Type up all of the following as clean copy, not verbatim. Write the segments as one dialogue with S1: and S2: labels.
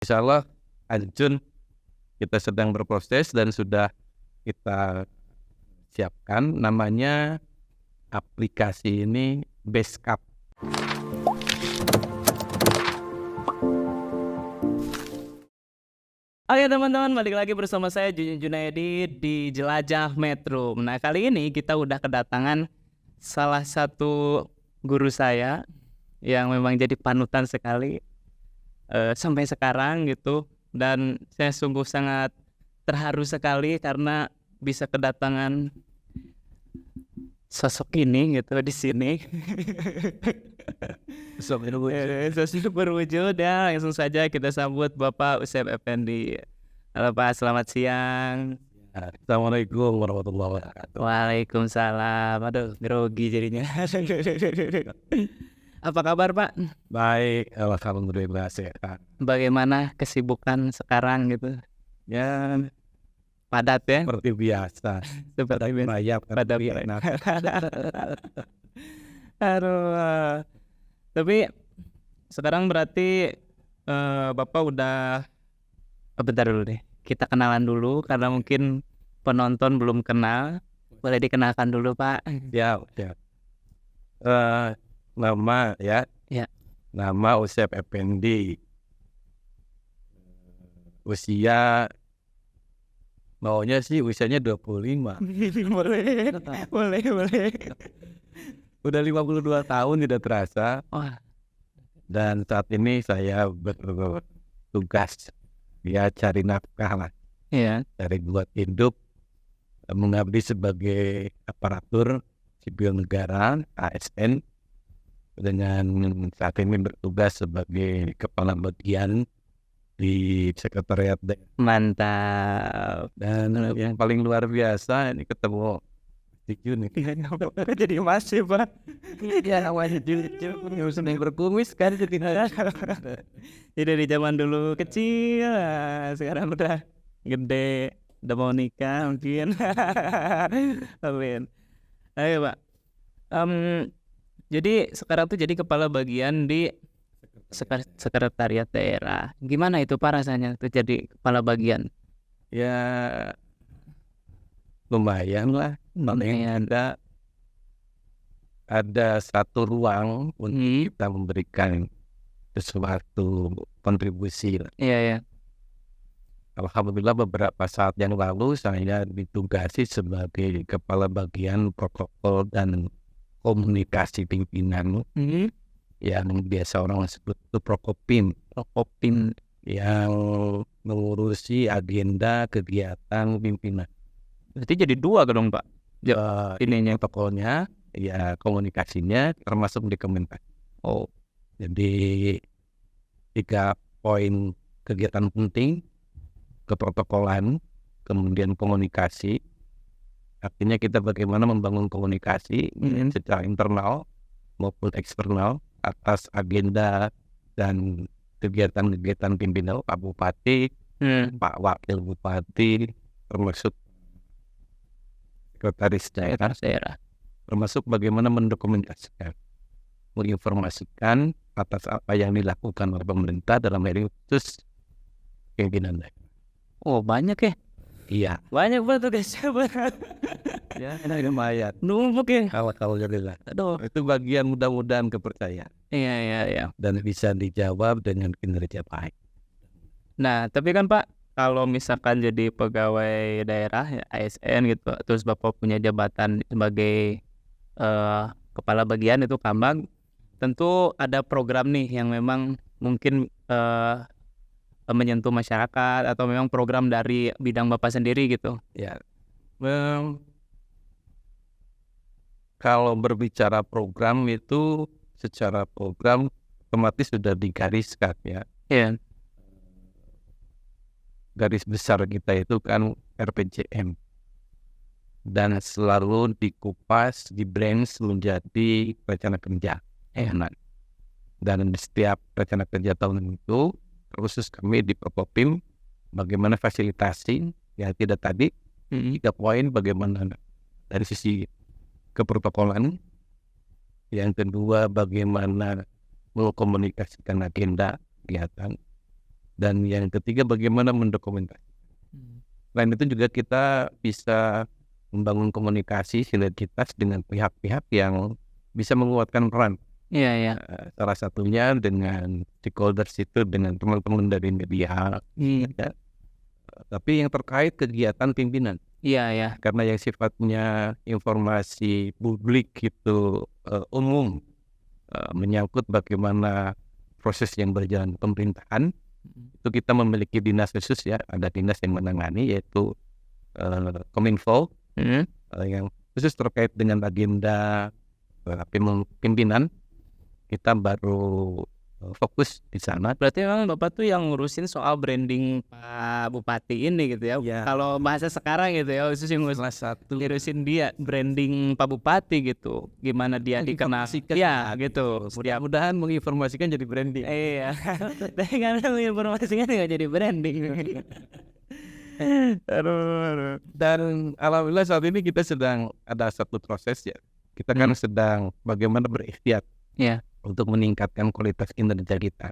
S1: Insyaallah Anjun kita sedang berproses dan sudah kita siapkan namanya aplikasi ini Basecamp.
S2: Oke teman-teman, balik lagi bersama saya Junjun Junaidi di Jelajah Metro. Nah kali ini kita udah kedatangan salah satu guru saya yang memang jadi panutan sekali sampai sekarang gitu. Dan saya sungguh sangat terharu sekali karena bisa kedatangan sosok ini gitu di sini. Sosok berwujud ya. Langsung saja kita sambut Bapak Usep Effendi. Halo Pak, selamat siang.
S1: Assalamualaikum warahmatullahi wabarakatuh.
S2: Waalaikumsalam. Aduh, grogi jadinya. Apa kabar Pak?
S1: Baik, alhamdulillah sehat.
S2: Bagaimana kesibukan sekarang gitu?
S1: Ya,
S2: Padat ya?
S1: seperti biasa.
S2: Seperti biasa.
S1: Bayap
S2: Padat. Aduh. Tapi sekarang berarti Bapak udah bentar dulu deh. Kita kenalan dulu karena mungkin penonton belum kenal. Boleh dikenalkan dulu Pak.
S1: Ya. Nama ya.
S2: Ya.
S1: Nama Usep Effendi. Usia maunya sih usianya 25.
S2: Boleh.
S1: Udah 52 tahun tidak terasa.
S2: Wah.
S1: Dan saat ini saya bertugas ya cari nafkah lah,
S2: Iya.
S1: cari buat hidup, mengabdi sebagai aparatur sipil negara ASN, dengan saat ini bertugas sebagai kepala bagian di sekretariat daerah.
S2: Mantap.
S1: Dan yang paling luar biasa ini ketemu Jun nih.
S2: Jadi masih Pak.
S1: Ya awalnya Jun sedang berkumis kan jadi.
S2: Jadi dari zaman dulu kecil, sekarang udah gede, udah mau nikah mungkin. Amin. Ayo Pak. Jadi sekarang tuh jadi kepala bagian di sekretariat daerah. Gimana itu Pak rasanya tuh jadi kepala bagian?
S1: Ya lumayan lah.
S2: Lumayan.
S1: Ada satu ruang untuk kita memberikan sesuatu kontribusi.
S2: Iya.
S1: Alhamdulillah beberapa saat yang lalu saya ditugasi sebagai kepala bagian protokol dan komunikasi pimpinan yang biasa orang sebut itu Prokopim yang mengurusi agenda kegiatan pimpinan.
S2: Berarti jadi dua dong Pak.
S1: Ininya protokolnya, ya komunikasinya termasuk di Kementerian.
S2: Oh,
S1: jadi 3 poin kegiatan penting: keprotokolan, kemudian komunikasi. Artinya kita bagaimana membangun komunikasi secara internal maupun eksternal atas agenda dan kegiatan-kegiatan pimpinan Pak Bupati, Pak Wakil Bupati, termasuk sekretaris daerah, termasuk bagaimana mendokumentasikan, menginformasikan atas apa yang dilakukan oleh pemerintah dalam hal ini khusus pimpinan daerah.
S2: Oh banyak ya?
S1: Iya.
S2: Banyak banget tuh guys.
S1: Ya, lumayan.
S2: Numpuk ya.
S1: Alhamdulillah.
S2: Aduh.
S1: Itu bagian mudah-mudahan kepercayaan.
S2: Iya.
S1: Dan bisa dijawab dengan kinerja baik.
S2: Nah, tapi kan Pak, kalau misalkan jadi pegawai daerah ya, ASN gitu, terus Bapak punya jabatan sebagai kepala bagian itu Kambang, tentu ada program nih yang memang mungkin menyentuh masyarakat atau memang program dari bidang Bapak sendiri gitu.
S1: Ya. Kalau berbicara program itu secara program otomatis sudah digariskan ya.
S2: Iya.
S1: Garis besar kita itu kan RPJM. Dan selalu dikupas, di-branch menjadi rencana kerja. Dan setiap rencana kerja tahun itu khusus kami di Prokopim bagaimana fasilitasi ya tidak tadi 3 poin, bagaimana dari sisi keprotokolan, yang kedua bagaimana mengkomunikasikan agenda kegiatan, Dan yang ketiga, bagaimana mendokumentasikan. Selain itu juga kita bisa membangun komunikasi sinergitas dengan pihak-pihak yang bisa menguatkan peran.
S2: Iya, iya.
S1: Salah satunya dengan stakeholders itu dengan teman-teman dari media. Ya. Tapi yang terkait kegiatan pimpinan.
S2: Iya, iya.
S1: Karena yang sifatnya informasi publik itu umum, menyangkut bagaimana proses yang berjalan pemerintahan, itu kita memiliki dinas khusus ya, ada dinas yang menangani yaitu Kominfo, yang khusus terkait dengan agenda pimpinan. Kita baru fokus di sana.
S2: Berarti memang Bapak tuh yang ngurusin soal branding Pak Bupati ini gitu ya.
S1: Ya.
S2: Kalau bahasa sekarang gitu ya, khusus yang
S1: Salah satu
S2: ngurusin dia branding Pak Bupati gitu. Gimana dia dikenal.
S1: menginformasikan.
S2: Ya, gitu.
S1: Mudah-mudahan menginformasikan jadi branding.
S2: Iya. Tapi karena menginformasikan nggak jadi branding.
S1: Aduh. Dan alhamdulillah saat ini kita sedang ada satu proses ya. Kita kan sedang bagaimana berikhtiar
S2: Iya.
S1: untuk meningkatkan kualitas kinerja kita.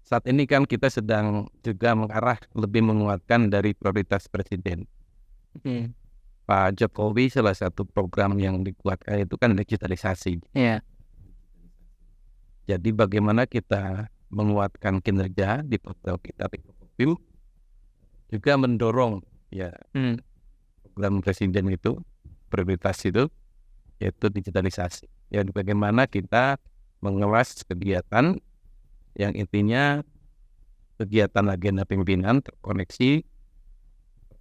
S1: Saat ini kan kita sedang juga mengarah lebih menguatkan dari prioritas Presiden. Pak Jokowi salah satu program yang dikuatkan itu kan digitalisasi.
S2: Iya.
S1: Jadi bagaimana kita menguatkan kinerja di portal kita di Kopim, juga mendorong ya program Presiden itu, prioritas itu yaitu digitalisasi. Ya, bagaimana kita mengemas kegiatan yang intinya kegiatan agenda pimpinan terkoneksi,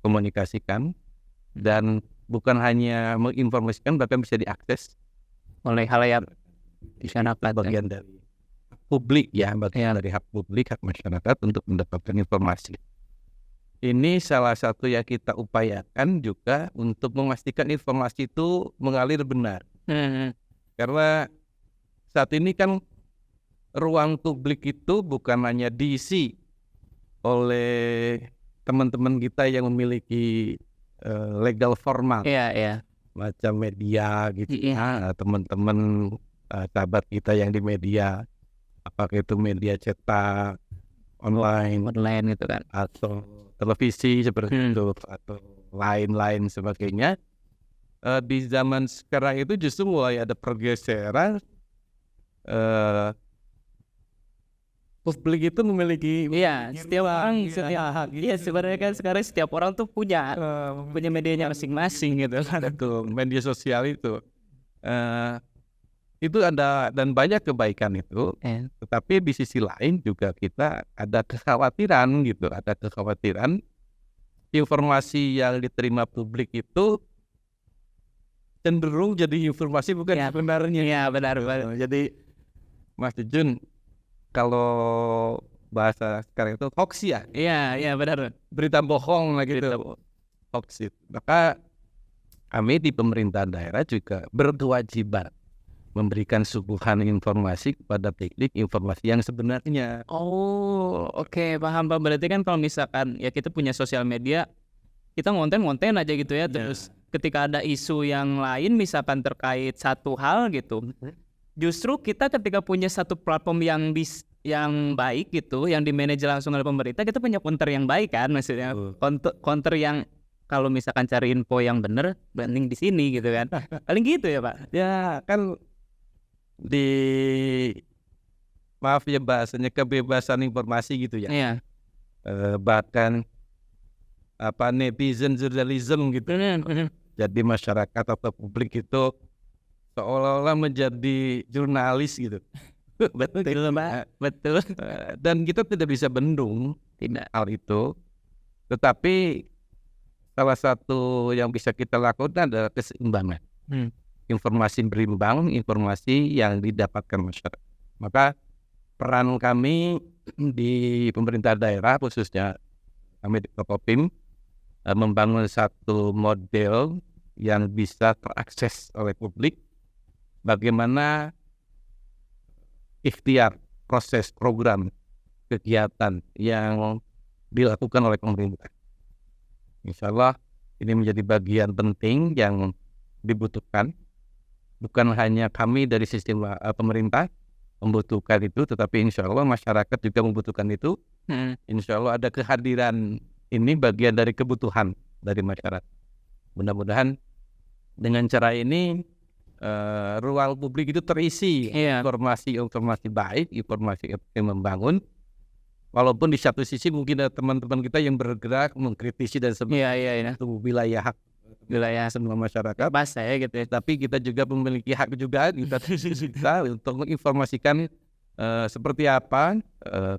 S1: komunikasikan, dan bukan hanya menginformasikan, bahkan bisa diakses
S2: Oleh halayak masyarakat.
S1: Bagian dari publik ya, bagian dari hak publik, hak masyarakat untuk mendapatkan informasi. Ini salah satu yang kita upayakan juga untuk memastikan informasi itu mengalir benar. Karena saat ini kan ruang publik itu bukan hanya diisi oleh teman-teman kita yang memiliki legal formal.
S2: Iya, iya.
S1: Macam media gitu
S2: Iya.
S1: teman-teman sahabat kita yang di media, apakah itu media cetak, online
S2: gitu kan.
S1: atau televisi seperti itu atau lain-lain sebagainya. Di zaman sekarang itu justru mulai ada pergeseran, publik itu memiliki
S2: Setiap orang sebenarnya kan sekarang setiap orang tuh punya medianya masing-masing gitu kan.
S1: Betul, media sosial itu ada dan banyak kebaikan itu. Tetapi di sisi lain juga kita ada kekhawatiran gitu, ada kekhawatiran informasi yang diterima publik itu cenderung jadi informasi bukan sebenarnya.
S2: Iya, benar.
S1: Jadi Mas Jun, kalau bahasa sekarang itu hoax ya.
S2: Iya, benar.
S1: Berita bohong lah gitu. Hoax itu. Maka kami di pemerintah daerah juga berkewajiban memberikan suguhan informasi kepada publik, informasi yang sebenarnya.
S2: Oh, oke, paham Pak. Berarti kan kalau misalkan ya kita punya sosial media, kita ngonten aja gitu ya. Terus ketika ada isu yang lain misalkan terkait satu hal gitu, justru kita ketika punya satu platform yang baik gitu, yang dimanage langsung oleh pemerintah, kita punya counter yang baik kan, maksudnya counter yang kalau misalkan cari info yang benar, banding di sini gitu kan. Paling gitu ya Pak.
S1: Ya kan maaf ya bahasanya kebebasan informasi gitu ya.
S2: Iya.
S1: Bahkan netizen journalism gitu. Jadi masyarakat atau publik itu seolah-olah menjadi jurnalis gitu.
S2: Betul Pak. Betul.
S1: Dan kita tidak bisa bendung hal itu. Tetapi salah satu yang bisa kita lakukan adalah keseimbangan. Informasi berimbang, informasi yang didapatkan masyarakat. Maka peran kami di pemerintah daerah, khususnya kami di Kopim, membangun satu model yang bisa terakses oleh publik, bagaimana ikhtiar proses program kegiatan yang dilakukan oleh pemerintah. Insya Allah ini menjadi bagian penting yang dibutuhkan, bukan hanya kami dari sistem pemerintah membutuhkan itu, tetapi insya Allah masyarakat juga membutuhkan itu. Insya Allah ada kehadiran ini bagian dari kebutuhan dari masyarakat. Mudah-mudahan dengan cara ini ruang publik itu terisi informasi baik, informasi yang membangun. Walaupun di satu sisi mungkin ada teman-teman kita yang bergerak mengkritisi dan sebagainya, itu wilayah semua masyarakat.
S2: Pas saya gitu ya.
S1: Tapi kita juga memiliki hak juga kita untuk menginformasikan seperti apa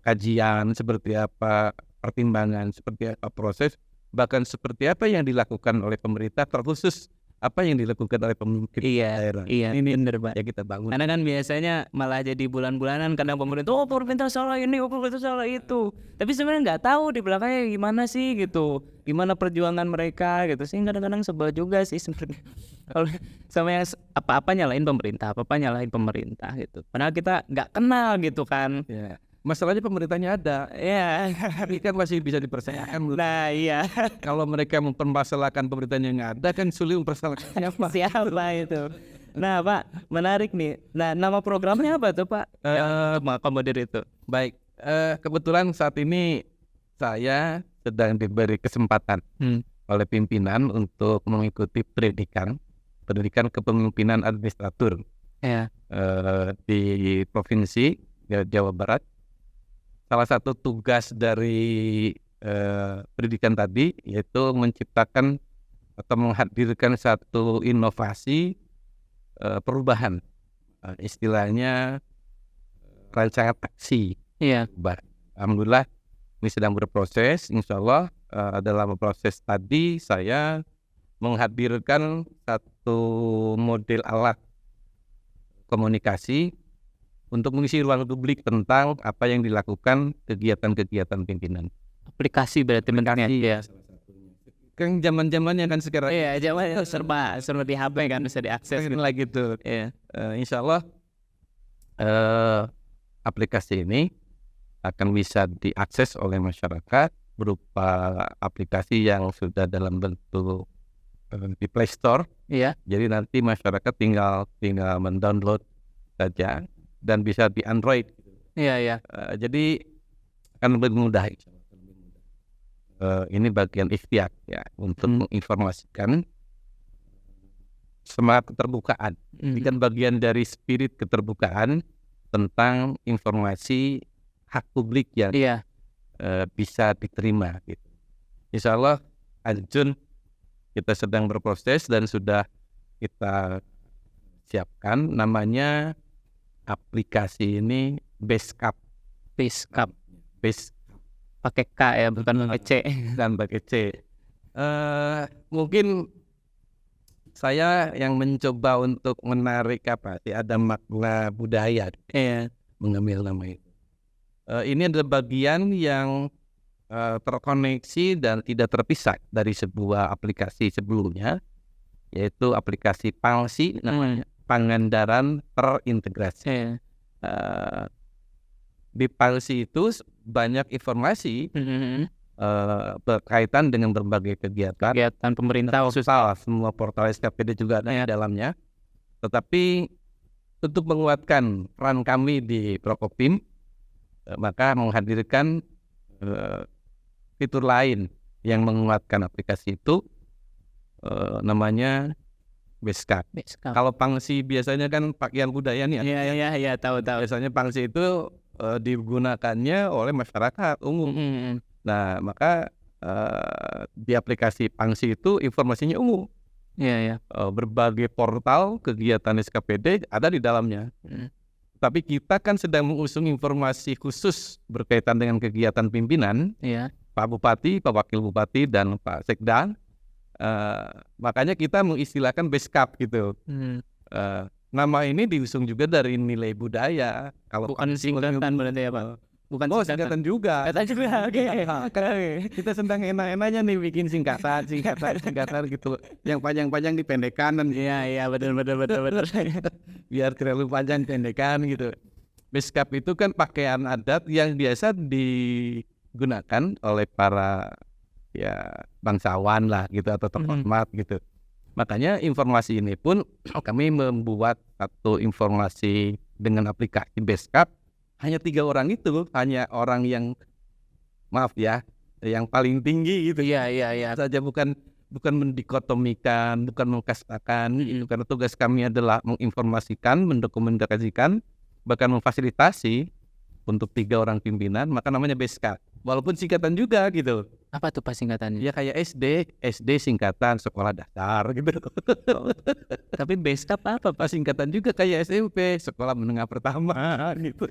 S1: kajian, seperti apa pertimbangan, seperti apa proses, bahkan seperti apa yang dilakukan oleh pemerintah, terkhusus apa yang dilakukan oleh pemimpin daerah.
S2: Ini bener Pak.
S1: Ya kita bangun.
S2: Karena kan biasanya malah jadi bulan-bulanan kadang pemerintah salah ini, pemerintah salah itu. Tapi sebenarnya nggak tahu di belakangnya gimana sih gitu, gimana perjuangan mereka gitu. Sih kadang-kadang sebel juga sih sebenarnya. Kalau sama yang apa-apa nyalain pemerintah gitu. Padahal kita nggak kenal gitu kan.
S1: Ya. Masalahnya pemerintahnya ada,
S2: ya,
S1: tapi kan masih bisa dipercayakan.
S2: Nah iya,
S1: kalau mereka mempermasalahkan pemerintahnya yang ada kan sulit mempersalahkan
S2: siapa itu. Nah Pak, menarik nih. Nah nama programnya apa tuh Pak? Akomodir itu.
S1: Baik, kebetulan saat ini saya sedang diberi kesempatan oleh pimpinan untuk mengikuti pendidikan kepemimpinan administratur di provinsi Jawa Barat. Salah satu tugas dari pendidikan tadi yaitu menciptakan atau menghadirkan satu inovasi perubahan, istilahnya rancangan aksi. Alhamdulillah ini sedang berproses. Insya Allah dalam proses tadi saya menghadirkan satu model alat komunikasi untuk mengisi ruang publik tentang apa yang dilakukan kegiatan-kegiatan pimpinan.
S2: Aplikasi berarti bentuknya ya.
S1: Kan zaman-zamannya kan sekarang.
S2: Iya, zamannya serba di HP kan bisa diakses
S1: lagi tuh. Iya. Insya Allah aplikasi ini akan bisa diakses oleh masyarakat berupa aplikasi yang sudah dalam bentuk di Play Store.
S2: Iya.
S1: Jadi nanti masyarakat tinggal mendownload saja. Dan bisa di Android.
S2: Iya.
S1: Jadi akan lebih mudah. Ini bagian ikhtiar ya untuk menginformasikan semangat keterbukaan. Ini kan bagian dari spirit keterbukaan tentang informasi hak publik yang bisa diterima. Gitu. Insya Allah, Anjun, kita sedang berproses dan sudah kita siapkan namanya. Aplikasi ini Basecamp
S2: pakai K ya, bukan pakai C.
S1: Dan pakai C. Mungkin saya yang mencoba untuk menarik ada makna budaya mengambil nama itu. Ini adalah bagian yang terkoneksi dan tidak terpisah dari sebuah aplikasi sebelumnya, yaitu aplikasi Pangsi namanya. Pangandaran terintegrasi. Di Pangsi itu banyak informasi berkaitan dengan berbagai kegiatan
S2: pemerintah,
S1: semua portal SKPD juga ada di dalamnya. Tetapi untuk menguatkan peran kami di Prokopim, maka menghadirkan fitur lain yang menguatkan aplikasi itu, namanya Basecamp. Kalau Pangsi biasanya kan pakaian budaya nih.
S2: Iya, tahu.
S1: Biasanya Pangsi itu digunakannya oleh masyarakat umum. Nah, maka di aplikasi Pangsi itu informasinya umum.
S2: Iya.
S1: Berbagai portal kegiatan SKPD ada di dalamnya. Tapi kita kan sedang mengusung informasi khusus berkaitan dengan kegiatan pimpinan. Pak Bupati, Pak Wakil Bupati, dan Pak Sekda. Makanya kita mengistilahkan Basecamp gitu. Nama ini diusung juga dari nilai budaya. Kalau
S2: bukan singkatan berarti ya Pak? Bukan
S1: singkatan juga.
S2: Oke.
S1: Kita sedang enak-enaknya nih bikin singkatan gitu. Yang panjang-panjang dipendekkan.
S2: Iya, betul.
S1: Biar terlalu panjang pendekan gitu. Basecamp itu kan pakaian adat yang biasa digunakan oleh para bangsawan lah gitu atau terhormat gitu. Makanya informasi ini pun kami membuat satu informasi dengan aplikasi Beskap hanya 3 orang itu, hanya orang yang maaf ya, yang paling tinggi gitu.
S2: Iya.
S1: Saja bukan mendikotomikan, bukan mengkastakan, karena tugas kami adalah menginformasikan, mendokumentasikan, bahkan memfasilitasi untuk 3 orang pimpinan, maka namanya Beskap. Walaupun singkatan juga gitu.
S2: Apa tuh Pak singkatannya?
S1: Ya kayak SD singkatan sekolah dasar gitu.
S2: Tapi Beskap apa Pak?
S1: Singkatan juga kayak SMP, sekolah menengah pertama gitu.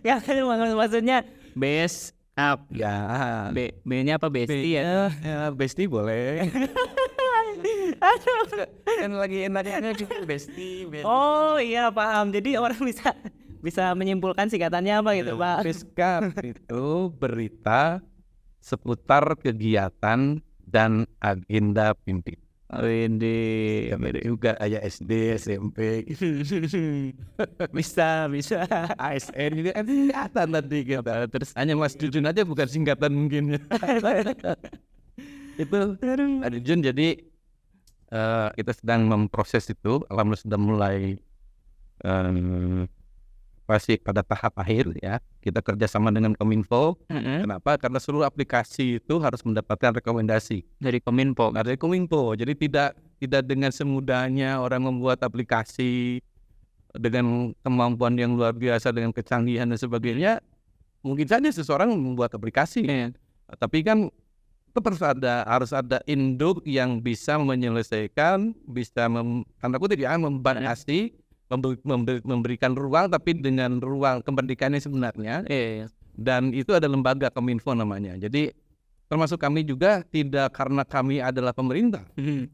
S2: Ya kan maksudnya Beskap.
S1: Ya,
S2: B-nya apa Besti ya?
S1: ya Besti boleh.
S2: Aduh.
S1: Kan lagi enaknya gitu Besti.
S2: Oh iya paham. Jadi orang bisa menyimpulkan singkatannya apa gitu Pak?
S1: Beskap itu berita seputar kegiatan dan agenda pimpinan.
S2: Ini
S1: Juga kayak SD, SMP gitu.
S2: bisa.
S1: ASN ini kan singkatan tadi gitu. Terus hanya Mas Jujun aja bukan singkatan mungkin. Itu ada Jun, jadi kita sedang memproses itu. Alhamdulillah sudah mulai masih pada tahap akhir ya. Kita kerjasama dengan Kominfo. Kenapa? Karena seluruh aplikasi itu harus mendapatkan rekomendasi
S2: Dari Kominfo.
S1: dari Kominfo. Jadi tidak dengan semudahnya orang membuat aplikasi dengan kemampuan yang luar biasa, dengan kecanggihan dan sebagainya. Mungkin saja seseorang membuat aplikasi, tapi kan itu harus ada induk yang bisa menyelesaikan, bisa tanda kutip ya, membatasi, memberikan ruang, tapi dengan ruang kemerdekaan sebenarnya. Dan itu ada lembaga Kominfo namanya. Jadi termasuk kami juga tidak karena kami adalah pemerintah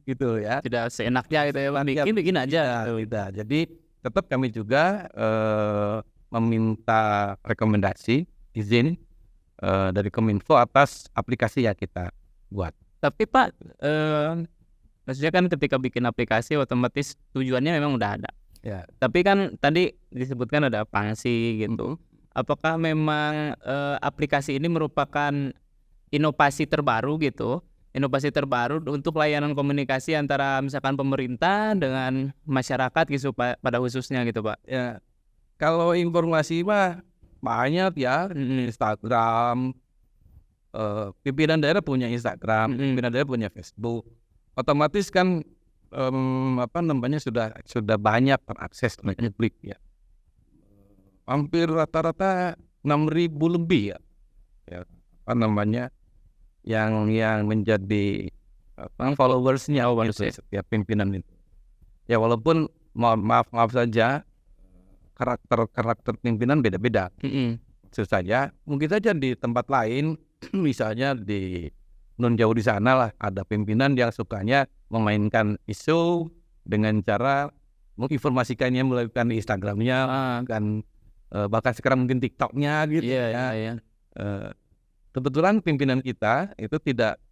S1: gitu ya.
S2: Tidak seenaknya gitu ya, bikin aja.
S1: Tidak. Jadi tetap kami juga meminta rekomendasi, izin dari Kominfo atas aplikasi yang kita buat.
S2: Tapi Pak, maksudnya kan ketika bikin aplikasi otomatis tujuannya memang udah ada.
S1: Ya.
S2: Tapi kan tadi disebutkan ada pangsi gitu. Apakah memang aplikasi ini merupakan inovasi terbaru gitu? Inovasi terbaru untuk layanan komunikasi antara misalkan pemerintah dengan masyarakat gitu pada khususnya gitu Pak?
S1: Ya. Kalau informasi mah banyak ya, Instagram, pimpinan daerah punya Instagram, pimpinan daerah punya Facebook. Otomatis kan sudah banyak terakses oleh publik ya. Hampir rata-rata 6.000 lebih ya. Yang menjadi followersnya gitu, setiap pimpinan itu. Ya walaupun maaf saja karakter pimpinan beda-beda. Maksud saja mungkin saja di tempat lain misalnya di non jauh di sana lah ada pimpinan yang sukanya memainkan isu dengan cara menginformasikannya melalui Instagramnya kan, bahkan sekarang mungkin TikToknya gitu ya. Kebetulan pimpinan kita itu tidak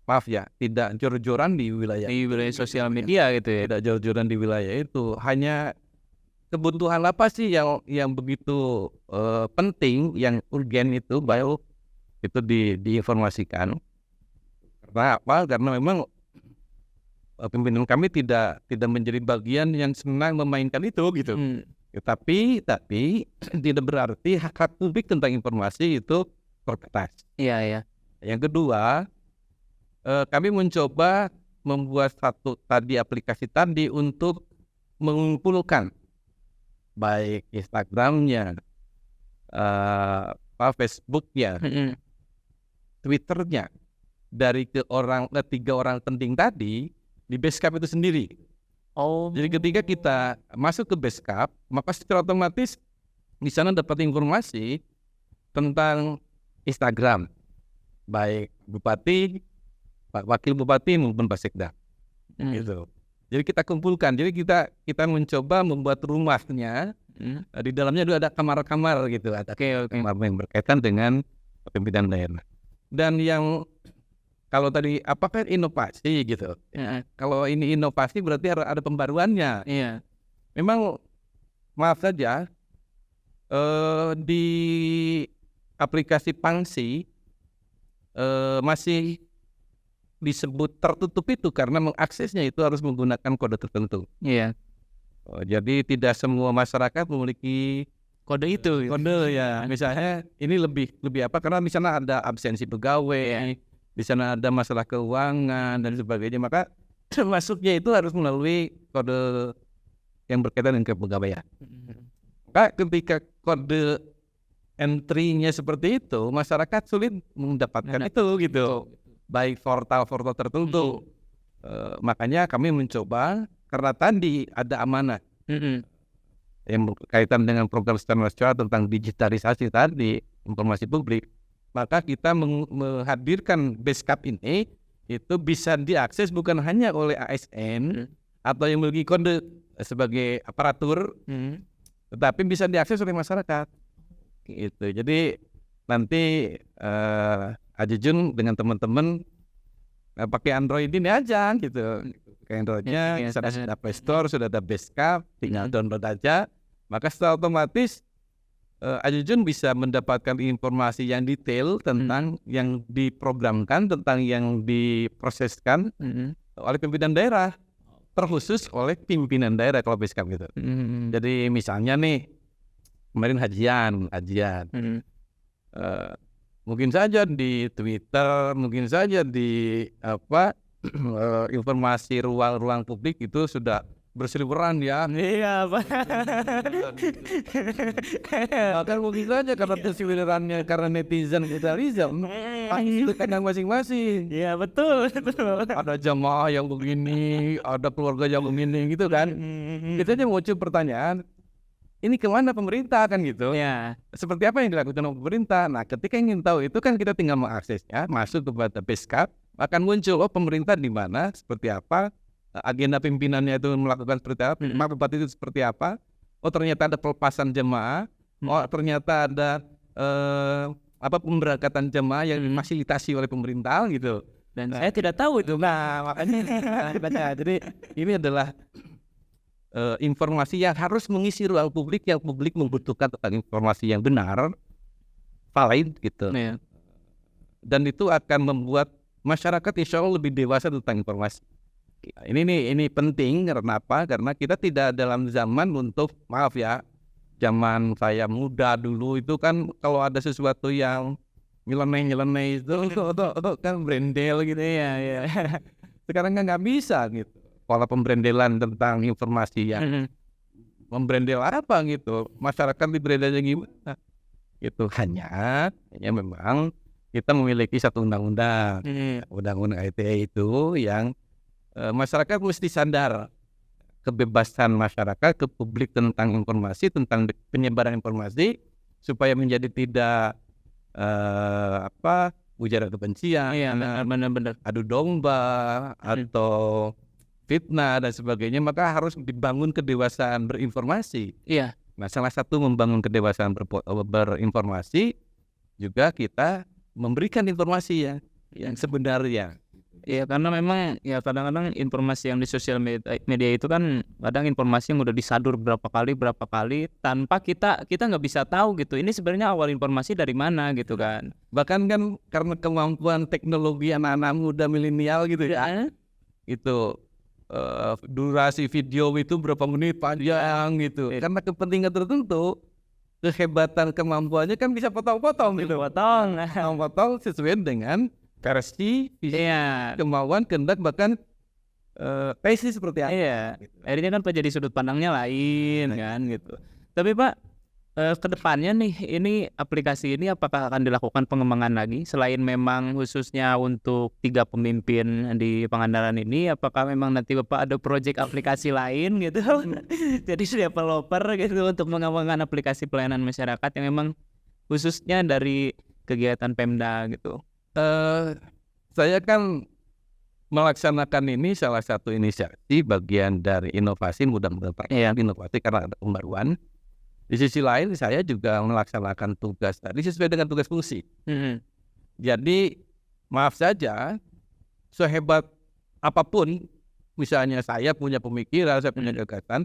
S1: jor-joran di wilayah
S2: sosial media gitu ya.
S1: Tidak jor-joran di wilayah itu, hanya kebutuhan apa sih yang begitu penting, yang urgen itu baru itu diinformasikan. Karena apa? Karena memang pimpinan kami tidak menjadi bagian yang senang memainkan itu gitu. Tapi tidak berarti hak publik tentang informasi itu terbatas.
S2: Iya.
S1: Yang kedua, kami mencoba membuat satu aplikasi tadi untuk mengumpulkan baik Instagramnya, Facebooknya, Twitternya dari 3 orang penting tadi di Beskap itu sendiri. Jadi ketika kita masuk ke Beskap, maka secara otomatis di sana dapat informasi tentang Instagram, baik bupati, Pak Wakil Bupati maupun Pak Sekda. Gitu. Jadi kita kumpulkan. Jadi kita mencoba membuat rumahnya. Di dalamnya juga ada kamar-kamar gitu. Ada kamar yang berkaitan dengan pimpinan daerah. Dan yang kalau tadi apakah inovasi gitu? Kalau ini inovasi berarti ada pembaruannya. Memang maaf saja di aplikasi Pangsi masih disebut tertutup itu karena mengaksesnya itu harus menggunakan kode tertentu. Jadi tidak semua masyarakat memiliki
S2: Kode itu.
S1: kode ya. Misalnya ini lebih apa? Karena di sana ada absensi pegawai, di sana ada masalah keuangan dan sebagainya. Maka masuknya itu harus melalui kode yang berkaitan dengan kepegawaian. Maka ketika kode entry-nya seperti itu, masyarakat sulit mendapatkan itu gitu. Baik portal-portal tertentu. Makanya kami mencoba karena tadi ada amanah yang berkaitan dengan program secara nasional tentang digitalisasi tadi informasi publik, maka kita menghadirkan Beskap ini itu bisa diakses bukan hanya oleh ASN atau yang memiliki kode sebagai aparatur, tetapi bisa diakses oleh masyarakat. Gitu. Jadi nanti Ajejun dengan teman-teman pakai Android ini aja gitu. Androidnya sudah ada Play Store, sudah ada Beskap, tinggal download aja. Maka secara otomatis Ajejun bisa mendapatkan informasi yang detail tentang yang diprogramkan, tentang yang diproseskan oleh pimpinan daerah, terkhusus oleh pimpinan daerah kalau Beskap gitu. Jadi misalnya nih kemarin hajian, mungkin saja di Twitter, mungkin saja di informasi ruang-ruang publik itu sudah berseliweran ya.
S2: Iya, Pak.
S1: Kan mungkin saja karena berseliwerannya karena netizen itu kadang masing-masing.
S2: Iya, betul.
S1: Ada jamaah yang begini, ada keluarga yang begini gitu kan. Kita aja muncul pertanyaan, ini kemana pemerintah kan gitu?
S2: Ya.
S1: Seperti apa yang dilakukan oleh pemerintah? Nah, ketika ingin tahu itu kan kita tinggal mengaksesnya, masuk kepada Beskap, akan muncul pemerintah di mana, seperti apa, agenda pimpinannya itu melakukan seperti apa, bupati itu seperti apa. Oh ternyata ada pelepasan jemaah, oh ternyata ada pemberangkatan jemaah yang difasilitasi oleh pemerintah gitu.
S2: Dan saya tidak tahu itu.
S1: Nah makanya jadi ini adalah informasi yang harus mengisi ruang publik, yang publik membutuhkan tentang informasi yang benar, valid gitu. Dan itu akan membuat masyarakat insya Allah lebih dewasa tentang informasi. Ini penting karena apa? Karena kita tidak dalam zaman untuk, maaf ya, zaman saya muda dulu itu kan kalau ada sesuatu yang nyeleneh itu kan brandel gitu ya. Sekarang kan nggak bisa gitu. Pola pembrandelan tentang informasi yang membrandel apa gitu, masyarakat dibrandelnya gimana? Itu hanya memang kita memiliki satu undang-undang, undang-undang ITE itu yang masyarakat mesti sadar kebebasan masyarakat ke publik tentang informasi, tentang penyebaran informasi supaya menjadi tidak ujaran kebencian,
S2: benar-benar
S1: adu domba atau fitnah dan sebagainya. Maka harus dibangun kedewasaan berinformasi.
S2: Iya.
S1: Nah, salah satu membangun kedewasaan berinformasi juga kita memberikan informasi yang sebenarnya.
S2: Iya, karena memang ya kadang-kadang informasi yang di sosial media itu kan kadang informasi yang udah disadur berapa kali tanpa kita nggak bisa tahu gitu. Ini sebenarnya awal informasi dari mana gitu kan.
S1: Bahkan kan karena kemampuan teknologi anak-anak muda milenial gitu ya. Itu durasi video itu berapa menit panjang gitu. Karena kepentingan tertentu, kehebatan kemampuannya kan bisa potong-potong gitu. Potong sesuai dengan versi, kemauan, kehendak, bahkan passion seperti apa.
S2: Iya. Akhirnya kan jadi sudut pandangnya lain kan gitu. Tapi Pak, kedepannya nih, ini aplikasi ini apakah akan dilakukan pengembangan lagi selain memang khususnya untuk 3 pemimpin di Pangandaran ini? Apakah memang nanti Bapak ada proyek aplikasi lain gitu? Jadi developer gitu untuk mengembangkan aplikasi pelayanan masyarakat yang memang khususnya dari kegiatan Pemda gitu.
S1: Saya kan melaksanakan ini salah satu inisiasi bagian dari inovasi, mudah-mudahan inovasi karena ada pembaruan. Di sisi lain saya juga melaksanakan tugas tadi sesuai dengan tugas fungsi. Jadi maaf saja, sehebat apapun misalnya saya punya pemikiran, saya punya gagasan,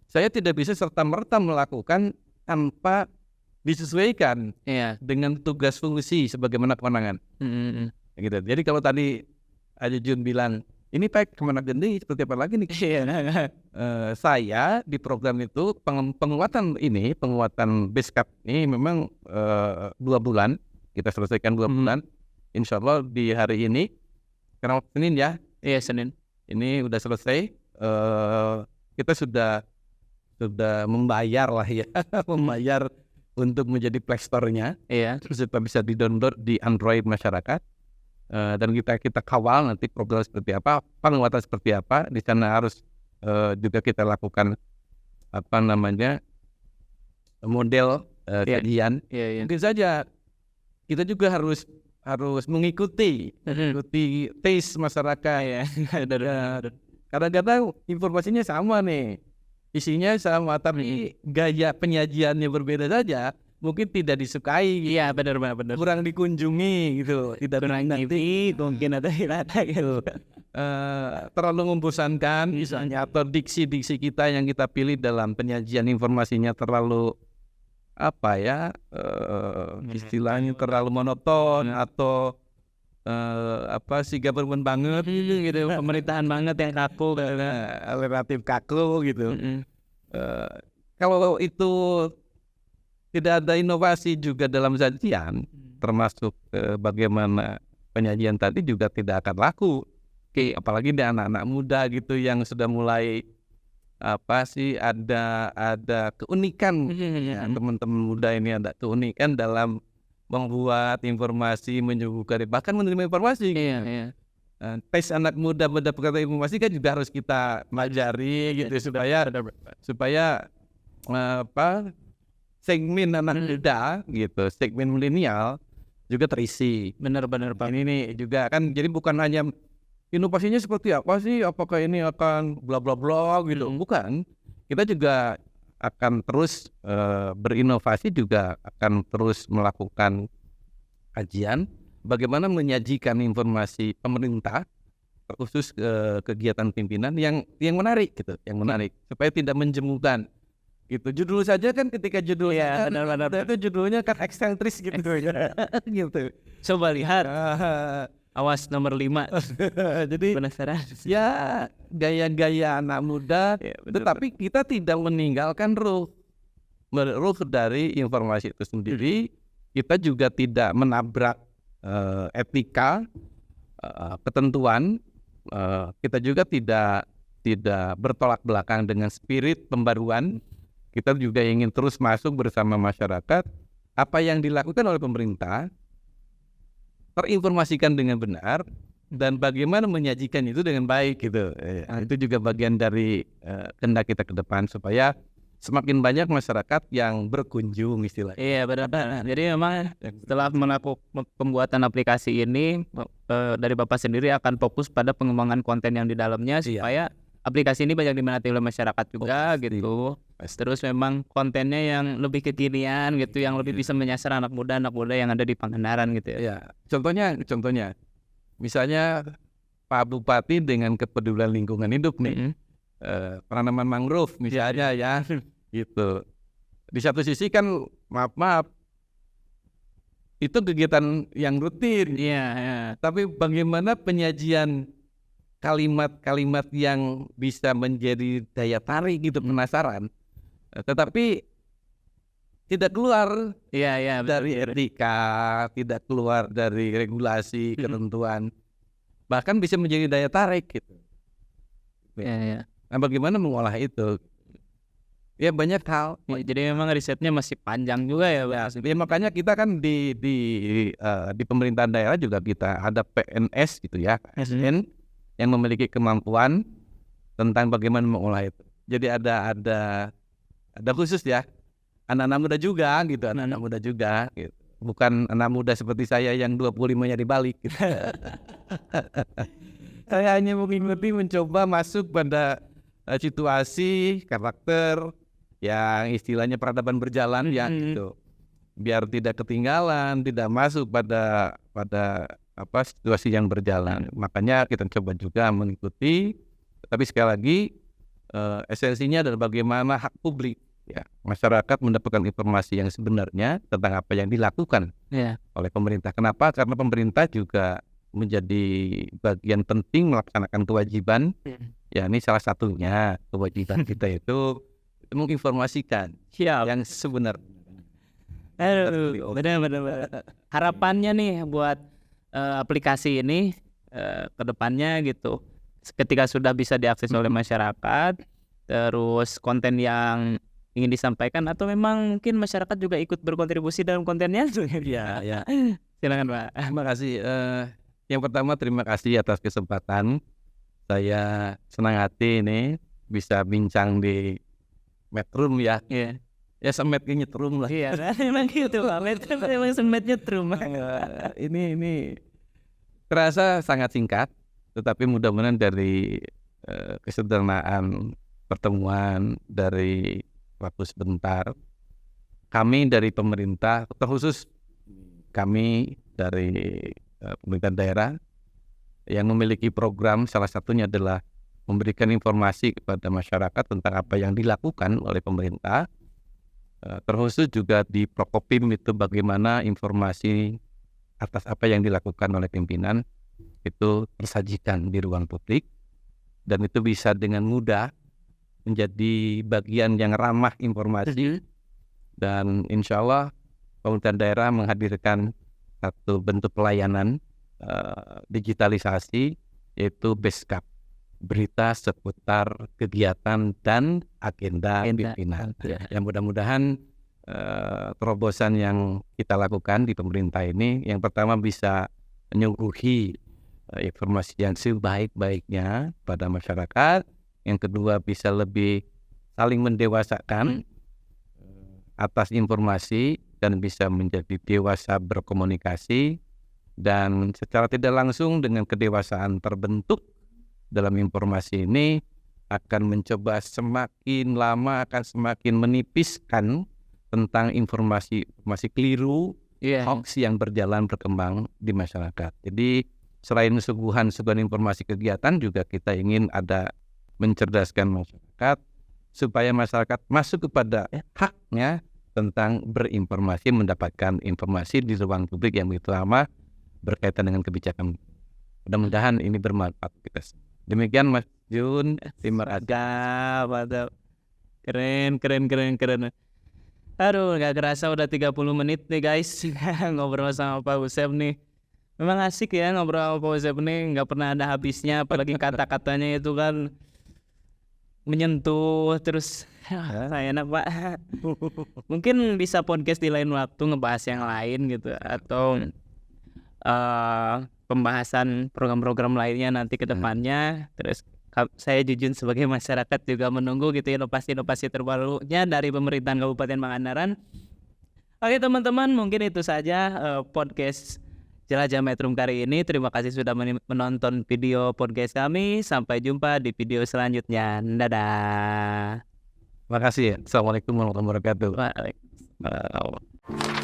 S1: saya tidak bisa serta-merta melakukan tanpa disesuaikan dengan tugas fungsi sebagaimana kewenangan. Gitu. Jadi kalau tadi Ajejun bilang ini Pak kemana gini seperti apa lagi nih? Saya di program itu penguatan Beskap ini memang 2 bulan kita selesaikan 2 bulan. Insya Allah di hari ini karena Senin ya.
S2: Iya Senin.
S1: Ini udah selesai. Kita sudah membayar lah ya, membayar untuk menjadi Play Store-nya.
S2: Iya.
S1: Supaya bisa di-download di Android masyarakat. Dan kita kawal nanti program seperti apa, penguatan seperti apa. Di sana harus juga kita lakukan model kajian. Mungkin saja kita juga harus mengikuti taste masyarakat ya. Kadang-kadang informasinya sama nih, isinya sama, tapi gaya penyajiannya berbeda saja. Mungkin tidak disukai,
S2: Iya benar.
S1: kurang dikunjungi gitu, tidak
S2: Kurang TV, mungkin ada gitu.
S1: Terlalu membosankan misalnya, atau diksi kita yang kita pilih dalam penyajian informasinya terlalu istilahnya terlalu monoton atau government banget
S2: gitu, pemerintahan banget yang kaku,
S1: relatif kaku gitu. Kalau itu tidak ada inovasi juga dalam sajian, termasuk bagaimana penyajian tadi juga tidak akan laku. Apalagi di anak-anak muda gitu yang sudah mulai ada keunikan ya, teman-teman muda ini ada keunikan dalam membuat informasi, menyuguhkan bahkan menerima informasi.
S2: Iya.
S1: Tes anak muda mendapatkan informasi kan juga harus kita pelajari gitu supaya segmen anak muda gitu, segmen milenial juga terisi.
S2: Benar Pak.
S1: Ini juga kan, jadi bukan hanya inovasinya seperti apa sih, apakah ini akan bla bla bla gitu, bukan. Kita juga akan terus berinovasi, juga akan terus melakukan kajian bagaimana menyajikan informasi pemerintah khusus kegiatan pimpinan yang menarik gitu, supaya tidak menjemukan gitu. Judul saja kan, ketika judul
S2: benar.
S1: itu judulnya kan eksentris gitu. Gitu.
S2: Coba lihat Awas nomor 5.
S1: Jadi
S2: penasaran
S1: ya gaya-gaya anak muda ya, tetapi kita tidak meninggalkan ruh dari informasi itu sendiri. Kita juga tidak menabrak etika, ketentuan. Kita juga tidak bertolak belakang dengan spirit pembaruan. Kita juga ingin terus masuk bersama masyarakat. Apa yang dilakukan oleh pemerintah terinformasikan dengan benar, dan bagaimana menyajikan itu dengan baik gitu. Itu juga bagian dari kehendak kita ke depan, supaya semakin banyak masyarakat yang berkunjung istilahnya.
S2: Iya benar. Jadi memang setelah melakukan pembuatan aplikasi ini, dari Bapak sendiri akan fokus pada pengembangan konten yang di dalamnya, supaya aplikasi ini banyak diminati oleh masyarakat juga gitu. Terus memang kontennya yang lebih kekinian gitu, yang lebih bisa menyasar anak muda yang ada di Pangandaran gitu ya.
S1: Contohnya misalnya Pak Bupati dengan kepedulian lingkungan hidup nih, penanaman mangrove misalnya ya gitu. Di satu sisi kan maaf itu kegiatan yang rutin, tapi bagaimana penyajian kalimat-kalimat yang bisa menjadi daya tarik gitu, penasaran, tetapi tidak keluar dari etika, tidak keluar dari regulasi, ketentuan, bahkan bisa menjadi daya tarik gitu. Nah, bagaimana mengolah itu? Ya banyak hal.
S2: Jadi memang risetnya masih panjang juga ya, Pak.
S1: Ya makanya kita kan di pemerintahan daerah juga kita ada PNS gitu ya, PSN yang memiliki kemampuan tentang bagaimana mengolah itu. Jadi ada khusus ya, anak-anak muda juga gitu, gitu. Bukan anak muda seperti saya yang 25-nya dibalik gitu. Saya hanya mengikuti, mencoba masuk pada situasi, karakter yang istilahnya peradaban berjalan ya gitu. Biar tidak ketinggalan, tidak masuk pada situasi yang berjalan. Makanya kita coba juga mengikuti, tapi sekali lagi esensinya adalah bagaimana hak publik ya, masyarakat mendapatkan informasi yang sebenarnya tentang apa yang dilakukan oleh pemerintah. Kenapa? Karena pemerintah juga menjadi bagian penting melaksanakan kewajiban. Ya ini salah satunya kewajiban kita itu menginformasikan yang sebenarnya.
S2: Aduh, benar. Harapannya nih buat aplikasi ini ke depannya gitu. Ketika sudah bisa diakses oleh masyarakat, terus konten yang ingin disampaikan atau memang mungkin masyarakat juga ikut berkontribusi dalam kontennya.
S1: Ya.
S2: Silakan Pak.
S1: Terima kasih. Yang pertama terima kasih atas kesempatan. Saya senang hati ini bisa bincang di Metrum ya.
S2: Iya.
S1: Ya semetnya nyetrum lah.
S2: Iya, memang gitu Pak. Memang semetnya nyetrum.
S1: Ini terasa sangat singkat, tetapi mudah-mudahan dari kesederhanaan pertemuan, dari waktu sebentar, kami dari pemerintah, terkhusus kami dari pemerintah daerah yang memiliki program, salah satunya adalah memberikan informasi kepada masyarakat tentang apa yang dilakukan oleh pemerintah. Terkhusus juga di Prokopim itu bagaimana informasi atas apa yang dilakukan oleh pimpinan itu tersajikan di ruang publik, dan itu bisa dengan mudah menjadi bagian yang ramah informasi. Dan insya Allah pemerintah daerah menghadirkan satu bentuk pelayanan digitalisasi, yaitu Beskap, berita seputar kegiatan dan agenda pimpinan. Yang mudah-mudahan terobosan yang kita lakukan di pemerintah ini, yang pertama bisa menyuguhi informasi yang sebaik-baiknya pada masyarakat. Yang kedua bisa lebih saling mendewasakan atas informasi dan bisa menjadi dewasa berkomunikasi, dan secara tidak langsung dengan kedewasaan terbentuk dalam informasi ini akan mencoba semakin lama akan semakin menipiskan tentang informasi keliru, hoax yang berkembang di masyarakat. Jadi selain suguhan informasi kegiatan, juga kita ingin ada mencerdaskan masyarakat supaya masyarakat masuk kepada haknya tentang berinformasi, mendapatkan informasi di ruang publik yang begitu lama berkaitan dengan kebijakan. Mudah-mudahan ini bermanfaat kita. Demikian Mas Jun, terima kasih.
S2: Mantap. Keren. Aduh, gak kerasa udah 30 menit nih guys ngobrol sama Pak Usep nih. Memang asik ya ngobrol sama Pak Usep nih, gak pernah ada habisnya, apalagi kata-katanya itu kan menyentuh terus. Saya enak Pak. Mungkin bisa podcast di lain waktu ngebahas yang lain gitu, atau pembahasan program-program lainnya nanti ke depannya. Terus saya Jujun sebagai masyarakat juga menunggu gitu inovasi-inovasi terbarunya dari pemerintahan Kabupaten Pangandaran. Oke teman-teman, mungkin itu saja podcast Jelajah Metrum kali ini. Terima kasih sudah menonton video podcast kami. Sampai jumpa di video selanjutnya. Dadah.
S1: Terima kasih. Assalamualaikum warahmatullahi wabarakatuh.
S2: Waalaikumsalam.